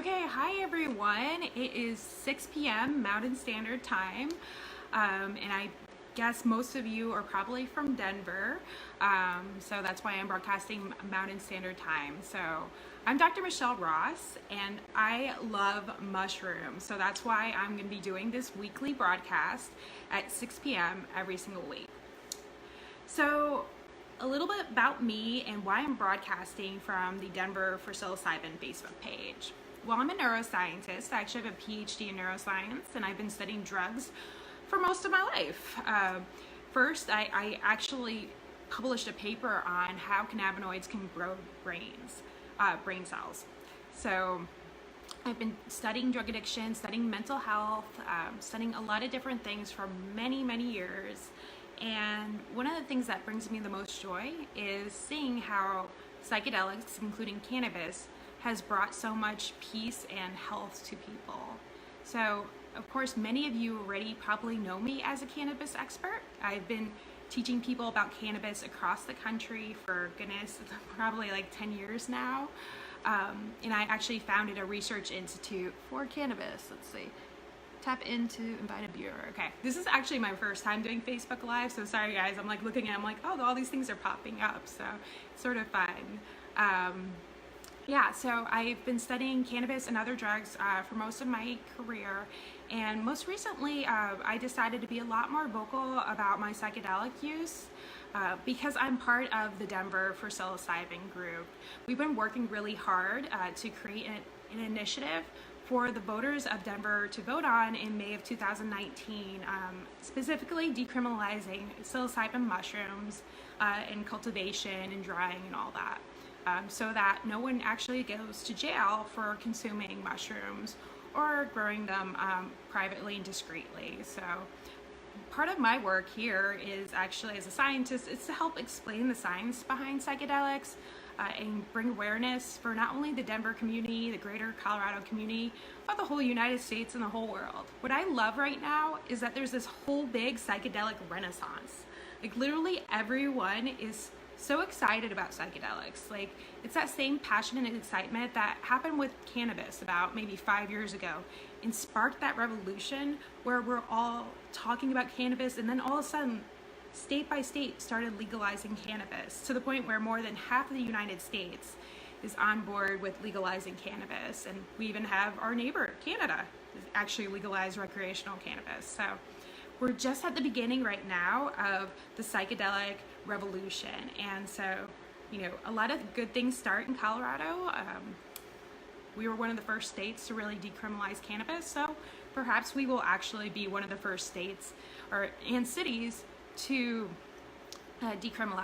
Okay, hi everyone. It is 6 p.m. Mountain Standard Time, and I guess most of you are probably from Denver, so that's why I'm broadcasting Mountain Standard Time. So I'm Dr. Michele Ross, and I love mushrooms, so that's why I'm going to be doing this weekly broadcast at 6 p.m. every single week. So a little bit about me and why I'm broadcasting from the Denver for Psilocybin Facebook page. Well, I'm a neuroscientist. I actually have a PhD in neuroscience, and I've been studying drugs for most of my life. First, I actually published a paper on how cannabinoids can grow brain cells. So I've been studying drug addiction, studying mental health, studying a lot of different things for many, many years. And one of the things that brings me the most joy is seeing how psychedelics, including cannabis, has brought so much peace and health to people. So, of course, many of you already probably know me as a cannabis expert. I've been teaching people about cannabis across the country for, goodness, probably like 10 years now. And I actually founded a research institute for cannabis. Let's see. Tap into invite a viewer. Okay, this is actually my first time doing Facebook Live, so sorry guys, I'm like looking at it, I'm like, oh, all these things are popping up, so it's sort of fun. Yeah, so I've been studying cannabis and other drugs for most of my career, and most recently I decided to be a lot more vocal about my psychedelic use because I'm part of the Denver for Psilocybin group. We've been working really hard to create an initiative for the voters of Denver to vote on in May of 2019, specifically decriminalizing psilocybin mushrooms and cultivation and drying and all that. So that no one actually goes to jail for consuming mushrooms or growing them privately and discreetly. So part of my work here is actually, as a scientist, it's to help explain the science behind psychedelics and bring awareness for not only the Denver community, the greater Colorado community, but the whole United States and the whole world. What I love right now is that there's this whole big psychedelic renaissance. Like literally everyone is so excited about psychedelics. Like it's that same passion and excitement that happened with cannabis about maybe 5 years ago and sparked that revolution where we're all talking about cannabis, and then all of a sudden state by state started legalizing cannabis to the point where more than half of the United States is on board with legalizing cannabis. And we even have our neighbor, Canada, actually legalized recreational cannabis. So we're just at the beginning right now of the psychedelic revolution. And so, you know, a lot of good things start in Colorado. We were one of the first states to really decriminalize cannabis. So perhaps we will actually be one of the first states and cities to decriminalize